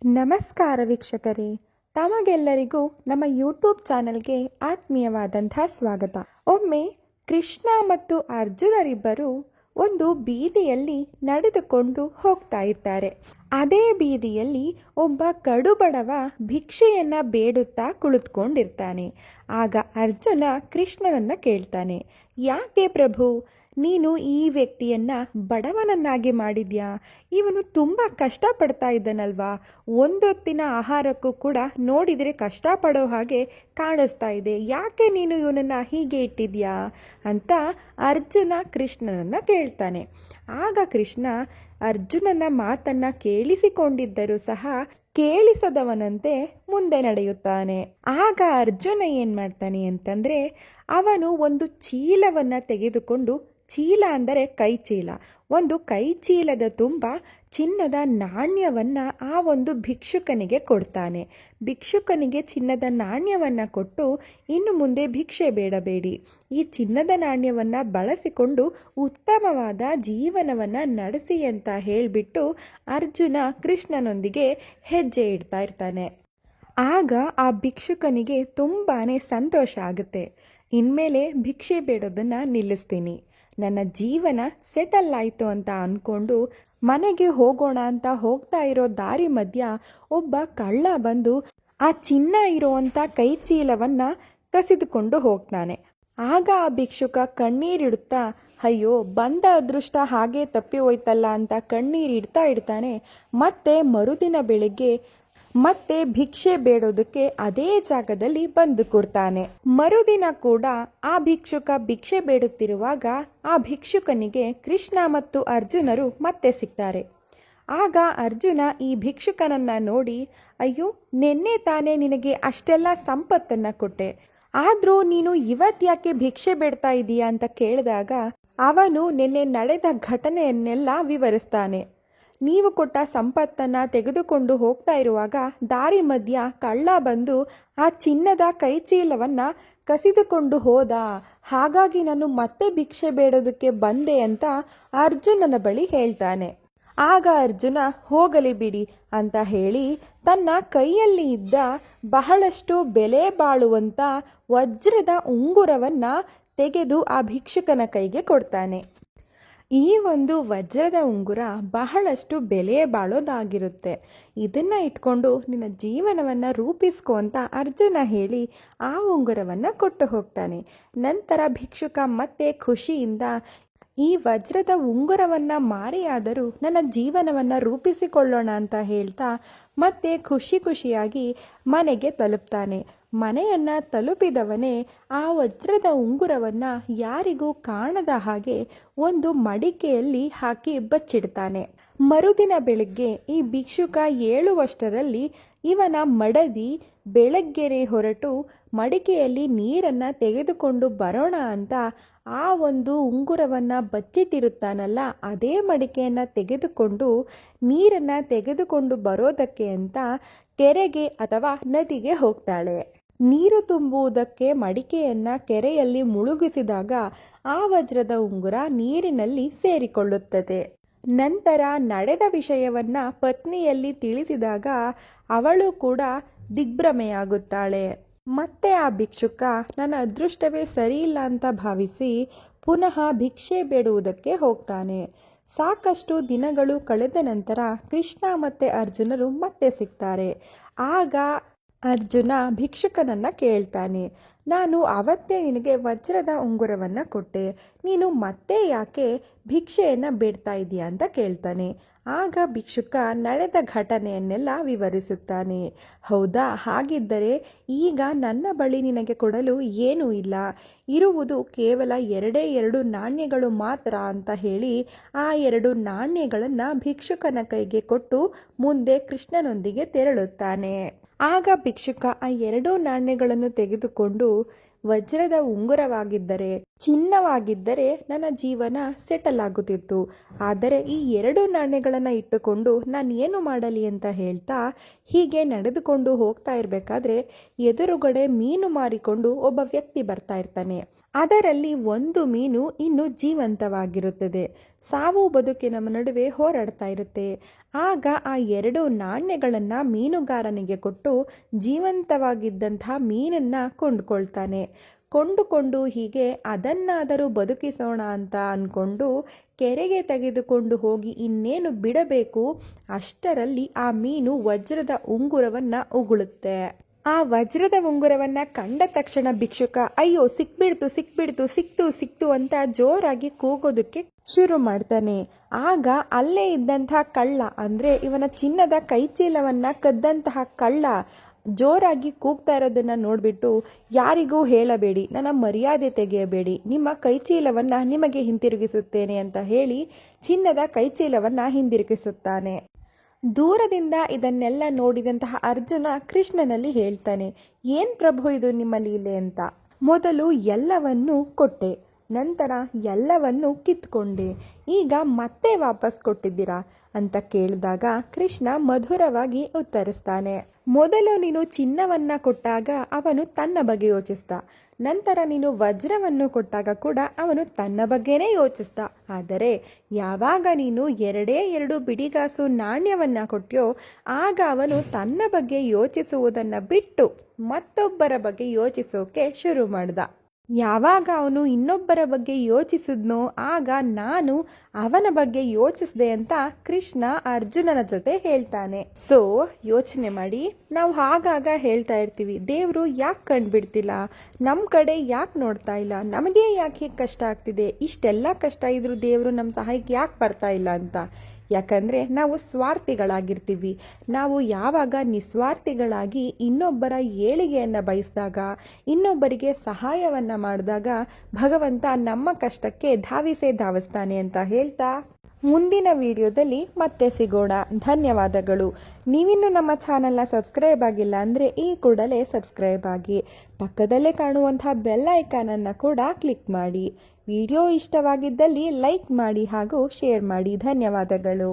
ನಮಸ್ಕಾರ ವೀಕ್ಷಕರೇ, ತಮಗೆಲ್ಲರಿಗೂ ನಮ್ಮ ಯೂಟ್ಯೂಬ್ ಚಾನೆಲ್ಗೆ ಆತ್ಮೀಯವಾದಂಥ ಸ್ವಾಗತ. ಒಮ್ಮೆ ಕೃಷ್ಣ ಮತ್ತು ಅರ್ಜುನರಿಬ್ಬರು ಒಂದು ಬೀದಿಯಲ್ಲಿ ನಡೆದುಕೊಂಡು ಹೋಗ್ತಾ ಇರ್ತಾರೆ. ಅದೇ ಬೀದಿಯಲ್ಲಿ ಒಬ್ಬ ಕಡುಬಡವ ಭಿಕ್ಷೆಯನ್ನ ಬೇಡುತ್ತಾ ಕುಳಿತುಕೊಂಡಿರ್ತಾನೆ. ಆಗ ಅರ್ಜುನ ಕೃಷ್ಣನನ್ನ ಕೇಳ್ತಾನೆ, ಯಾಕೆ ಪ್ರಭು ನೀನು ಈ ವ್ಯಕ್ತಿಯನ್ನ ಬಡವನನ್ನಾಗಿ ಮಾಡಿದ್ಯಾ? ಇವನು ತುಂಬ ಕಷ್ಟಪಡ್ತಾ ಇದ್ದಾನಲ್ವಾ? ಒಂದೊತ್ತಿನ ಆಹಾರಕ್ಕೂ ಕೂಡ ನೋಡಿದರೆ ಕಷ್ಟಪಡೋ ಹಾಗೆ ಕಾಣಿಸ್ತಾ ಇದೆ. ಯಾಕೆ ನೀನು ಇವನನ್ನು ಹೀಗೆ ಇಟ್ಟಿದ್ಯಾ ಅಂತ ಅರ್ಜುನ ಕೃಷ್ಣನನ್ನು ಕೇಳ್ತಾನೆ. ಆಗ ಕೃಷ್ಣ ಅರ್ಜುನನ ಮಾತನ್ನು ಕೇಳಿಸಿಕೊಂಡಿದ್ದರೂ ಸಹ ಕೇಳಿಸದವನಂತೆ ಮುಂದೆ ನಡೆಯುತ್ತಾನೆ. ಆಗ ಅರ್ಜುನ ಏನು ಮಾಡ್ತಾನೆ ಅಂತಂದರೆ, ಅವನು ಒಂದು ಚೀಲವನ್ನು ತೆಗೆದುಕೊಂಡು, ಚೀಲ ಅಂದರೆ ಕೈ ಚೀಲ, ಒಂದು ಕೈ ಚೀಲದ ತುಂಬ ಚಿನ್ನದ ನಾಣ್ಯವನ್ನು ಆ ಒಂದು ಭಿಕ್ಷುಕನಿಗೆ ಕೊಡ್ತಾನೆ. ಭಿಕ್ಷುಕನಿಗೆ ಚಿನ್ನದ ನಾಣ್ಯವನ್ನು ಕೊಟ್ಟು, ಇನ್ನು ಮುಂದೆ ಭಿಕ್ಷೆ ಬೇಡಬೇಡಿ, ಈ ಚಿನ್ನದ ನಾಣ್ಯವನ್ನು ಬಳಸಿಕೊಂಡು ಉತ್ತಮವಾದ ಜೀವನವನ್ನು ನಡೆಸಿ ಅಂತ ಹೇಳಿಬಿಟ್ಟು ಅರ್ಜುನ ಕೃಷ್ಣನೊಂದಿಗೆ ಹೆಜ್ಜೆ ಇಡ್ತಾ ಇರ್ತಾನೆ. ಆಗ ಆ ಭಿಕ್ಷುಕನಿಗೆ ತುಂಬಾ ಸಂತೋಷ ಆಗುತ್ತೆ. ಇನ್ಮೇಲೆ ಭಿಕ್ಷೆ ಬೇಡೋದನ್ನು ನಿಲ್ಲಿಸ್ತೀನಿ, ನನ್ನ ಜೀವನ ಸೆಟಲ್ ಆಯಿತು ಅಂತ ಅಂದ್ಕೊಂಡು ಮನೆಗೆ ಹೋಗೋಣ ಅಂತ ಹೋಗ್ತಾ ಇರೋ ದಾರಿ ಮಧ್ಯ ಒಬ್ಬ ಕಳ್ಳ ಬಂದು ಆ ಚಿನ್ನ ಇರುವಂಥ ಕೈ ಚೀಲವನ್ನು ಕಸಿದುಕೊಂಡು ಹೋಗ್ತಾನೆ. ಆಗ ಆ ಭಿಕ್ಷುಕ ಕಣ್ಣೀರಿಡುತ್ತಾ, ಅಯ್ಯೋ ಬಂದ ಅದೃಷ್ಟ ಹಾಗೆ ತಪ್ಪಿ ಹೋಯ್ತಲ್ಲ ಅಂತ ಕಣ್ಣೀರಿಡ್ತಾ ಇಡ್ತಾನೆ. ಮತ್ತೆ ಮರುದಿನ ಬೆಳಿಗ್ಗೆ ಮತ್ತೆ ಭಿಕ್ಷೆ ಬೇಡೋದಕ್ಕೆ ಅದೇ ಜಾಗದಲ್ಲಿ ಬಂದು ಕೂರ್ತಾನೆ. ಮರುದಿನ ಕೂಡ ಆ ಭಿಕ್ಷುಕ ಭಿಕ್ಷೆ ಬೇಡುತ್ತಿರುವಾಗ ಆ ಭಿಕ್ಷುಕನಿಗೆ ಕೃಷ್ಣ ಮತ್ತು ಅರ್ಜುನರು ಮತ್ತೆ ಸಿಗ್ತಾರೆ. ಆಗ ಅರ್ಜುನ ಈ ಭಿಕ್ಷುಕನನ್ನ ನೋಡಿ, ಅಯ್ಯೋ ನಿನ್ನೆ ತಾನೇ ನಿನಗೆ ಅಷ್ಟೆಲ್ಲ ಸಂಪತ್ತನ್ನು ಕೊಟ್ಟೆ, ಆದರೂ ನೀನು ಇವತ್ತ್ಯಾಕೆ ಭಿಕ್ಷೆ ಬೇಡ್ತಾ ಇದೀಯಾ ಅಂತ ಕೇಳಿದಾಗ ಅವನು ನಿನ್ನೆ ನಡೆದ ಘಟನೆಯನ್ನೆಲ್ಲ ವಿವರಿಸ್ತಾನೆ. ನೀವು ಕೊಟ್ಟ ಸಂಪತ್ತನ್ನು ತೆಗೆದುಕೊಂಡು ಹೋಗ್ತಾ ಇರುವಾಗ ದಾರಿ ಮಧ್ಯ ಕಳ್ಳ ಬಂದು ಆ ಚಿನ್ನದ ಕೈಚೀಲವನ್ನು ಕಸಿದುಕೊಂಡು ಹೋದ, ಹಾಗಾಗಿ ನಾನು ಮತ್ತೆ ಭಿಕ್ಷೆ ಬೇಡೋದಕ್ಕೆ ಬಂದೆ ಅಂತ ಅರ್ಜುನನ ಬಳಿ ಹೇಳ್ತಾನೆ. ಆಗ ಅರ್ಜುನ ಹೋಗಲಿ ಬಿಡಿ ಅಂತ ಹೇಳಿ ತನ್ನ ಕೈಯಲ್ಲಿ ಇದ್ದ ಬಹಳಷ್ಟು ಬೆಲೆ ಬಾಳುವಂಥ ವಜ್ರದ ಉಂಗುರವನ್ನು ತೆಗೆದು ಆ ಭಿಕ್ಷುಕನ ಕೈಗೆ ಕೊಡ್ತಾನೆ. ಈ ಒಂದು ವಜ್ರದ ಉಂಗುರ ಬಹಳಷ್ಟು ಬೆಲೆ ಬಾಳೋದಾಗಿರುತ್ತೆ, ಇದನ್ನು ಇಟ್ಕೊಂಡು ನಿನ್ನ ಜೀವನವನ್ನು ರೂಪಿಸ್ಕೊ ಅಂತ ಅರ್ಜುನ ಹೇಳಿ ಆ ಉಂಗುರವನ್ನು ಕೊಟ್ಟು ಹೋಗ್ತಾನೆ. ನಂತರ ಭಿಕ್ಷುಕ ಮತ್ತೆ ಖುಷಿಯಿಂದ ಈ ವಜ್ರದ ಉಂಗುರವನ್ನು ಮಾರಿಯಾದರೂ ನನ್ನ ಜೀವನವನ್ನು ರೂಪಿಸಿಕೊಳ್ಳೋಣ ಅಂತ ಹೇಳ್ತಾ ಮತ್ತೆ ಖುಷಿಯಾಗಿ ಮನೆಗೆ ತಲುಪ್ತಾನೆ. ಮನೆಯನ್ನು ತಲುಪಿದವನೇ ಆ ವಜ್ರದ ಉಂಗುರವನ್ನು ಯಾರಿಗೂ ಕಾಣದ ಹಾಗೆ ಒಂದು ಮಡಿಕೆಯಲ್ಲಿ ಹಾಕಿ ಬಚ್ಚಿಡ್ತಾನೆ. ಮರುದಿನ ಬೆಳಗ್ಗೆ ಈ ಭಿಕ್ಷುಕ ಏಳುವಷ್ಟರಲ್ಲಿ ಇವನ ಮಡದಿ ಬೆಳಗ್ಗೆರೆ ಹೊರಟು ಮಡಿಕೆಯಲ್ಲಿ ನೀರನ್ನು ತೆಗೆದುಕೊಂಡು ಬರೋಣ ಅಂತ ಆ ಒಂದು ಉಂಗುರವನ್ನು ಬಚ್ಚಿಟ್ಟಿರುತ್ತಾನಲ್ಲ ಅದೇ ಮಡಿಕೆಯನ್ನು ತೆಗೆದುಕೊಂಡು ನೀರನ್ನು ತೆಗೆದುಕೊಂಡು ಬರೋದಕ್ಕೆ ಅಂತ ಕೆರೆಗೆ ಅಥವಾ ನದಿಗೆ ಹೋಗ್ತಾಳೆ. ನೀರು ತುಂಬುವುದಕ್ಕೆ ಮಡಿಕೆಯನ್ನು ಕೆರೆಯಲ್ಲಿ ಮುಳುಗಿಸಿದಾಗ ಆ ವಜ್ರದ ಉಂಗುರ ನೀರಿನಲ್ಲಿ ಸೇರಿಕೊಳ್ಳುತ್ತದೆ. ನಂತರ ನಡೆದ ವಿಷಯವನ್ನ ಪತ್ನಿಯಲ್ಲಿ ತಿಳಿಸಿದಾಗ ಅವಳು ಕೂಡ ದಿಗ್ಭ್ರಮೆಯಾಗುತ್ತಾಳೆ. ಮತ್ತೆ ಆ ಭಿಕ್ಷುಕ ನನ್ನ ಅದೃಷ್ಟವೇ ಸರಿಯಿಲ್ಲ ಅಂತ ಭಾವಿಸಿ ಪುನಃ ಭಿಕ್ಷೆ ಬೇಡುವುದಕ್ಕೆ ಹೋಗ್ತಾನೆ. ಸಾಕಷ್ಟು ದಿನಗಳು ಕಳೆದ ನಂತರ ಕೃಷ್ಣ ಮತ್ತು ಅರ್ಜುನರು ಮತ್ತೆ ಸಿಗ್ತಾರೆ. ಆಗ ಅರ್ಜುನ ಭಿಕ್ಷುಕನನ್ನು ಕೇಳ್ತಾನೆ, ನಾನು ಅವತ್ತೇ ನಿನಗೆ ವಜ್ರದ ಉಂಗುರವನ್ನು ಕೊಟ್ಟೆ, ನೀನು ಮತ್ತೆ ಯಾಕೆ ಭಿಕ್ಷೆಯನ್ನು ಬೇಡ್ತಾ ಇದೀಯಾ ಅಂತ ಕೇಳ್ತಾನೆ. ಆಗ ಭಿಕ್ಷುಕ ನಡೆದ ಘಟನೆಯನ್ನೆಲ್ಲ ವಿವರಿಸುತ್ತಾನೆ. ಹೌದಾ, ಹಾಗಿದ್ದರೆ ಈಗ ನನ್ನ ಬಳಿ ನಿನಗೆ ಕೊಡಲು ಏನೂ ಇಲ್ಲ, ಇರುವುದು ಕೇವಲ ಎರಡು ನಾಣ್ಯಗಳು ಮಾತ್ರ ಅಂತ ಹೇಳಿ ಆ 2 ನಾಣ್ಯಗಳನ್ನು ಭಿಕ್ಷುಕನ ಕೈಗೆ ಕೊಟ್ಟು ಮುಂದೆ ಕೃಷ್ಣನೊಂದಿಗೆ ತೆರಳುತ್ತಾನೆ. ಆಗ ಭಿಕ್ಷುಕ ಆ 2 ನಾಣ್ಯಗಳನ್ನು ತೆಗೆದುಕೊಂಡು, ವಜ್ರದ ಉಂಗುರವಾಗಿದ್ದರೆ, ಚಿನ್ನವಾಗಿದ್ದರೆ ನನ್ನ ಜೀವನ ಸೆಟಲ್ ಆಗುತ್ತಿತ್ತು, ಆದರೆ ಈ 2 ನಾಣ್ಯಗಳನ್ನು ಇಟ್ಟುಕೊಂಡು ನಾನು ಏನು ಮಾಡಲಿ ಅಂತ ಹೇಳ್ತಾ ಹೀಗೆ ನಡೆದುಕೊಂಡು ಹೋಗ್ತಾ ಇರಬೇಕಾದ್ರೆ ಎದುರುಗಡೆ ಮೀನು ಮಾರಿಕೊಂಡು ಒಬ್ಬ ವ್ಯಕ್ತಿ ಬರ್ತಾ ಇರ್ತಾನೆ. ಅದರಲ್ಲಿ ಒಂದು ಮೀನು ಇನ್ನು ಜೀವಂತವಾಗಿರುತ್ತದೆ. ಸಾವು ಬದುಕಿನ ನಡುವೆ ಹೋರಾಡ್ತಾ ಇರುತ್ತೆ. ಆಗ ಆ ಎರಡು ನಾಣ್ಯಗಳನ್ನು ಮೀನುಗಾರನಿಗೆ ಕೊಟ್ಟು ಜೀವಂತವಾಗಿದ್ದಂಥ ಮೀನನ್ನು ಕೊಂಡುಕೊಳ್ತಾನೆ. ಕೊಂಡುಕೊಂಡು ಹೀಗೆ ಅದನ್ನಾದರೂ ಬದುಕಿಸೋಣ ಅಂತ ಅಂದ್ಕೊಂಡು ಕೆರೆಗೆ ತೆಗೆದುಕೊಂಡು ಹೋಗಿ ಇನ್ನೇನು ಬಿಡಬೇಕು ಅಷ್ಟರಲ್ಲಿ ಆ ಮೀನು ವಜ್ರದ ಉಂಗುರವನ್ನು ಉಗುಳುತ್ತೆ. ಆ ವಜ್ರದ ಉಂಗುರವನ್ನು ಕಂಡ ತಕ್ಷಣ ಭಿಕ್ಷುಕ ಅಯ್ಯೋ ಸಿಕ್ತು ಅಂತ ಜೋರಾಗಿ ಕೂಗೋದಕ್ಕೆ ಶುರು ಮಾಡ್ತಾನೆ. ಆಗ ಅಲ್ಲೇ ಇದ್ದಂಥ ಕಳ್ಳ ಅಂದರೆ ಇವನ ಚಿನ್ನದ ಕೈಚೀಲವನ್ನು ಕದ್ದಂತಹ ಕಳ್ಳ ಜೋರಾಗಿ ಕೂಗ್ತಾ ಇರೋದನ್ನು ನೋಡಿಬಿಟ್ಟು ಯಾರಿಗೂ ಹೇಳಬೇಡಿ, ನನ್ನ ಮರ್ಯಾದೆ ತೆಗೆಯಬೇಡಿ, ನಿಮ್ಮ ಕೈಚೀಲವನ್ನು ನಿಮಗೆ ಹಿಂತಿರುಗಿಸುತ್ತೇನೆ ಅಂತ ಹೇಳಿ ಚಿನ್ನದ ಕೈಚೀಲವನ್ನು ಹಿಂದಿರುಗಿಸುತ್ತಾನೆ. ದೂರದಿಂದ ಇದನ್ನೆಲ್ಲ ನೋಡಿದಂತಹ ಅರ್ಜುನ ಕೃಷ್ಣನಲ್ಲಿ ಹೇಳ್ತಾನೆ, ಏನ್ ಪ್ರಭು ಇದು ನಿಮ್ಮ ಲೀಲೆ ಅಂತ. ಮೊದಲು ಎಲ್ಲವನ್ನೂ ಕೊಟ್ಟೆ, ನಂತರ ಎಲ್ಲವನ್ನೂ ಕಿತ್ಕೊಂಡೆ, ಈಗ ಮತ್ತೆ ವಾಪಸ್ ಕೊಟ್ಟಿದ್ದೀರಾ ಅಂತ ಕೇಳಿದಾಗ ಕೃಷ್ಣ ಮಧುರವಾಗಿ ಉತ್ತರಿಸ್ತಾನೆ. ಮೊದಲು ನೀನು ಚಿನ್ನವನ್ನ ಕೊಟ್ಟಾಗ ಅವನು ತನ್ನ ಬಗ್ಗೆ ಯೋಚಿಸ್ದ, ನಂತರ ನೀನು ವಜ್ರವನ್ನು ಕೊಟ್ಟಾಗ ಕೂಡ ಅವನು ತನ್ನ ಬಗ್ಗೆನೇ ಯೋಚಿಸ್ದ. ಆದರೆ ಯಾವಾಗ ನೀನು ಎರಡು ಬಿಡಿಗಾಸು ನಾಣ್ಯವನ್ನು ಕೊಟ್ಟ್ಯೋ ಆಗ ಅವನು ತನ್ನ ಬಗ್ಗೆ ಯೋಚಿಸುವುದನ್ನು ಬಿಟ್ಟು ಮತ್ತೊಬ್ಬರ ಬಗ್ಗೆ ಯೋಚಿಸೋಕೆ ಶುರು ಮಾಡ್ದ. ಯಾವಾಗ ಅವನು ಇನ್ನೊಬ್ಬರ ಬಗ್ಗೆ ಯೋಚಿಸಿದ್ನೋ ಆಗ ನಾನು ಅವನ ಬಗ್ಗೆ ಯೋಚಿಸಿದೆ ಅಂತ ಕೃಷ್ಣ ಅರ್ಜುನನ ಜೊತೆ ಹೇಳ್ತಾನೆ. ಸೊ ಯೋಚನೆ ಮಾಡಿ, ನಾವು ಆಗಾಗ ಹೇಳ್ತಾ ಇರ್ತೀವಿ, ದೇವರು ಯಾಕೆ ಕಂಡುಬಿಡ್ತಿಲ್ಲ, ನಮ್ಮ ಕಡೆ ಯಾಕೆ ನೋಡ್ತಾ ಇಲ್ಲ, ನಮಗೆ ಯಾಕೆ ಹೀಗೆ ಕಷ್ಟ ಆಗ್ತಿದೆ, ಇಷ್ಟೆಲ್ಲ ಕಷ್ಟ ಇದ್ರೂ ದೇವರು ನಮ್ಮ ಸಹಾಯಕ್ಕೆ ಯಾಕೆ ಬರ್ತಾ ಇಲ್ಲ ಅಂತ. ಯಾಕಂದರೆ ನಾವು ಸ್ವಾರ್ಥಿಗಳಾಗಿರ್ತೀವಿ. ನಾವು ಯಾವಾಗ ನಿಸ್ವಾರ್ಥಿಗಳಾಗಿ ಇನ್ನೊಬ್ಬರ ಏಳಿಗೆಯನ್ನು ಬಯಸಿದಾಗ, ಇನ್ನೊಬ್ಬರಿಗೆ ಸಹಾಯವನ್ನು ಮಾಡಿದಾಗ ಭಗವಂತ ನಮ್ಮ ಕಷ್ಟಕ್ಕೆ ಧಾವಿಸ್ತಾನೆ ಅಂತ ಹೇಳ್ತಾ ಮುಂದಿನ ವಿಡಿಯೋದಲ್ಲಿ ಮತ್ತೆ ಸಿಗೋಣ. ಧನ್ಯವಾದಗಳು. ನೀವಿನ್ನು ನಮ್ಮ ಚಾನಲ್ನ ಸಬ್ಸ್ಕ್ರೈಬ್ ಆಗಿಲ್ಲ ಅಂದರೆ ಈ ಕೂಡಲೇ ಸಬ್ಸ್ಕ್ರೈಬ್ ಆಗಿ, ಪಕ್ಕದಲ್ಲೇ ಕಾಣುವಂತಹ ಬೆಲ್ ಐಕಾನನ್ನು ಕೂಡ ಕ್ಲಿಕ್ ಮಾಡಿ. ವಿಡಿಯೋ ಇಷ್ಟವಾಗಿದ್ದಲ್ಲಿ ಲೈಕ್ ಮಾಡಿ ಹಾಗೂ ಶೇರ್ ಮಾಡಿ. ಧನ್ಯವಾದಗಳು.